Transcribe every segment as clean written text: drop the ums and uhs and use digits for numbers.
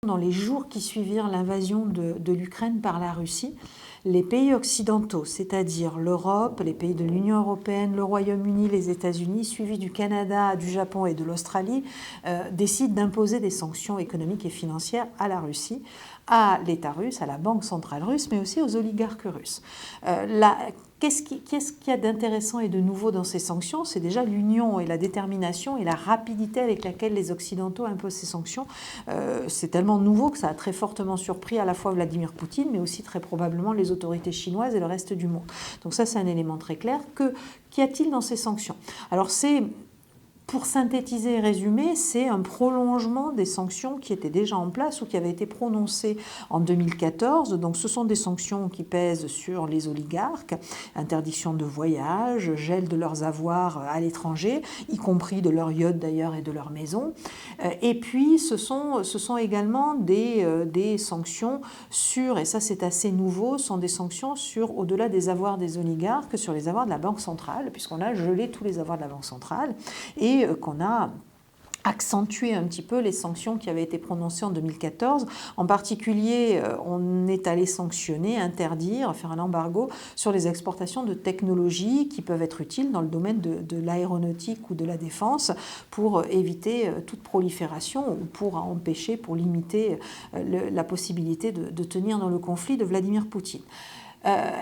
Dans les jours qui suivirent l'invasion de l'Ukraine par la Russie, les pays occidentaux, c'est-à-dire l'Europe, les pays de l'Union européenne, le Royaume-Uni, les États-Unis, suivis du Canada, du Japon et de l'Australie, décident d'imposer des sanctions économiques et financières à la Russie, à l'État russe, à la Banque centrale russe, mais aussi aux oligarques russes. Qu'est-ce qu'il y a d'intéressant et de nouveau dans ces sanctions? C'est déjà l'union et la détermination et la rapidité avec laquelle les Occidentaux imposent ces sanctions. C'est tellement nouveau que ça a très fortement surpris à la fois Vladimir Poutine, mais aussi très probablement les autorités chinoises et le reste du monde. Donc ça, c'est un élément très clair. Qu'y a-t-il dans ces sanctions? Alors pour synthétiser et résumer, c'est un prolongement des sanctions qui étaient déjà en place ou qui avaient été prononcées en 2014. Donc ce sont des sanctions qui pèsent sur les oligarques, interdiction de voyage, gel de leurs avoirs à l'étranger, y compris de leur yacht d'ailleurs et de leur maison. Et puis ce sont également des sanctions sur, et ça c'est assez nouveau, sont des sanctions sur, au-delà des avoirs des oligarques, sur les avoirs de la Banque centrale, puisqu'on a gelé tous les avoirs de la Banque centrale, et qu'on a accentué un petit peu les sanctions qui avaient été prononcées en 2014. En particulier, on est allé sanctionner, interdire, faire un embargo sur les exportations de technologies qui peuvent être utiles dans le domaine de l'aéronautique ou de la défense pour éviter toute prolifération ou pour empêcher, pour limiter la possibilité de tenir dans le conflit de Vladimir Poutine.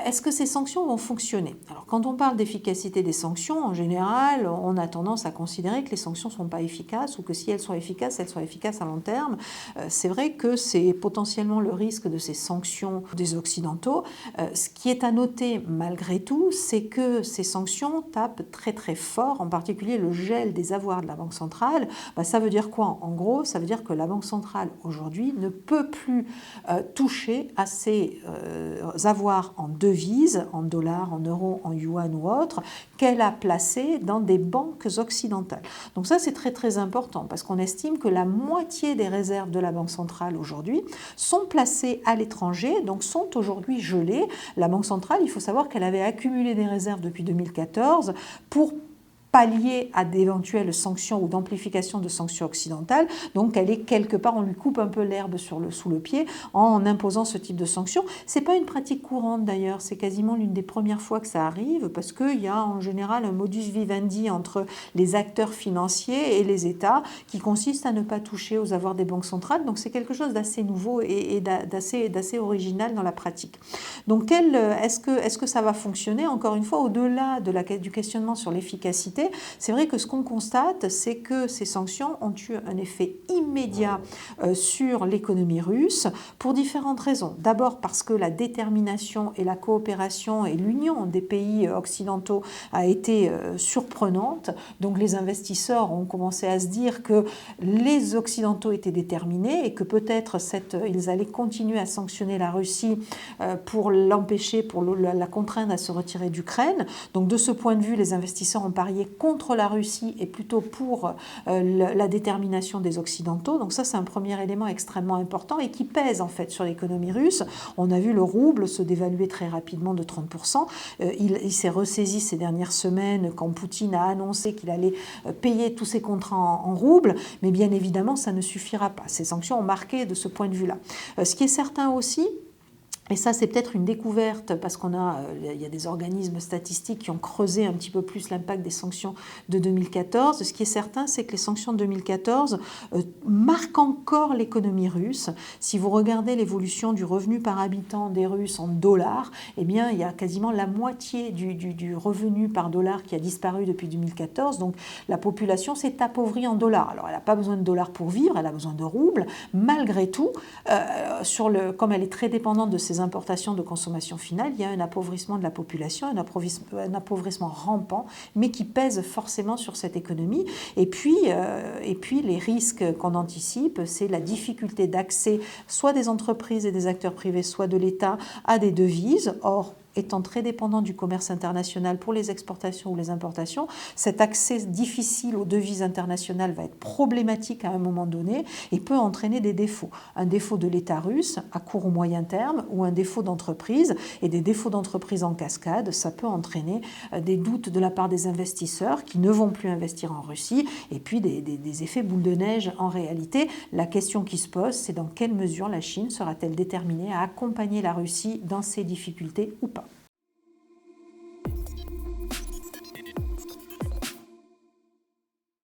Est-ce que ces sanctions vont fonctionner? Alors, quand on parle d'efficacité des sanctions, en général, on a tendance à considérer que les sanctions ne sont pas efficaces ou que si elles sont efficaces à long terme. C'est vrai que c'est potentiellement le risque de ces sanctions des Occidentaux. Ce qui est à noter malgré tout, c'est que ces sanctions tapent très très fort, en particulier le gel des avoirs de la Banque centrale. Ça veut dire quoi? En gros, ça veut dire que la Banque centrale aujourd'hui ne peut plus toucher à ces avoirs en devises, en dollars, en euros, en yuan ou autres, qu'elle a placés dans des banques occidentales. Donc ça, c'est très très important parce qu'on estime que la moitié des réserves de la Banque centrale aujourd'hui sont placées à l'étranger, donc sont aujourd'hui gelées. La Banque centrale, il faut savoir qu'elle avait accumulé des réserves depuis 2014 pour pallier à d'éventuelles sanctions ou d'amplification de sanctions occidentales. Donc elle est quelque part, on lui coupe un peu l'herbe sous le pied en imposant ce type de sanctions. C'est pas une pratique courante d'ailleurs, c'est quasiment l'une des premières fois que ça arrive parce qu'il y a en général un modus vivendi entre les acteurs financiers et les États qui consiste à ne pas toucher aux avoirs des banques centrales. Donc c'est quelque chose d'assez nouveau et d'assez original dans la pratique. Donc est-ce que ça va fonctionner? Encore une fois, au-delà du questionnement sur l'efficacité, c'est vrai que ce qu'on constate, c'est que ces sanctions ont eu un effet immédiat sur l'économie russe pour différentes raisons. D'abord parce que la détermination et la coopération et l'union des pays occidentaux a été surprenante. Donc les investisseurs ont commencé à se dire que les Occidentaux étaient déterminés et que peut-être ils allaient continuer à sanctionner la Russie pour l'empêcher, pour la contraindre à se retirer d'Ukraine. Donc de ce point de vue, les investisseurs ont parié contre la Russie et plutôt pour la détermination des Occidentaux. Donc ça, c'est un premier élément extrêmement important et qui pèse en fait sur l'économie russe. On a vu le rouble se dévaluer très rapidement de 30%. Il s'est ressaisi ces dernières semaines quand Poutine a annoncé qu'il allait payer tous ses contrats en roubles, mais bien évidemment, ça ne suffira pas. Ces sanctions ont marqué de ce point de vue-là. Ce qui est certain aussi, et ça, c'est peut-être une découverte parce il y a des organismes statistiques qui ont creusé un petit peu plus l'impact des sanctions de 2014. Ce qui est certain, c'est que les sanctions de 2014 marquent encore l'économie russe. Si vous regardez l'évolution du revenu par habitant des Russes en dollars, eh bien, il y a quasiment la moitié du revenu par dollar qui a disparu depuis 2014. Donc, la population s'est appauvrie en dollars. Alors, elle n'a pas besoin de dollars pour vivre, elle a besoin de roubles. Malgré tout, comme elle est très dépendante de ces importations de consommation finale, il y a un appauvrissement de la population, un appauvrissement rampant, mais qui pèse forcément sur cette économie. Et puis les risques qu'on anticipe, c'est la difficulté d'accès soit des entreprises et des acteurs privés, soit de l'État à des devises. Or, étant très dépendant du commerce international pour les exportations ou les importations, cet accès difficile aux devises internationales va être problématique à un moment donné et peut entraîner des défauts. Un défaut de l'État russe à court ou moyen terme ou un défaut d'entreprise, et des défauts d'entreprise en cascade, ça peut entraîner des doutes de la part des investisseurs qui ne vont plus investir en Russie et puis des effets boule de neige en réalité. La question qui se pose, c'est dans quelle mesure la Chine sera-t-elle déterminée à accompagner la Russie dans ses difficultés ou pas.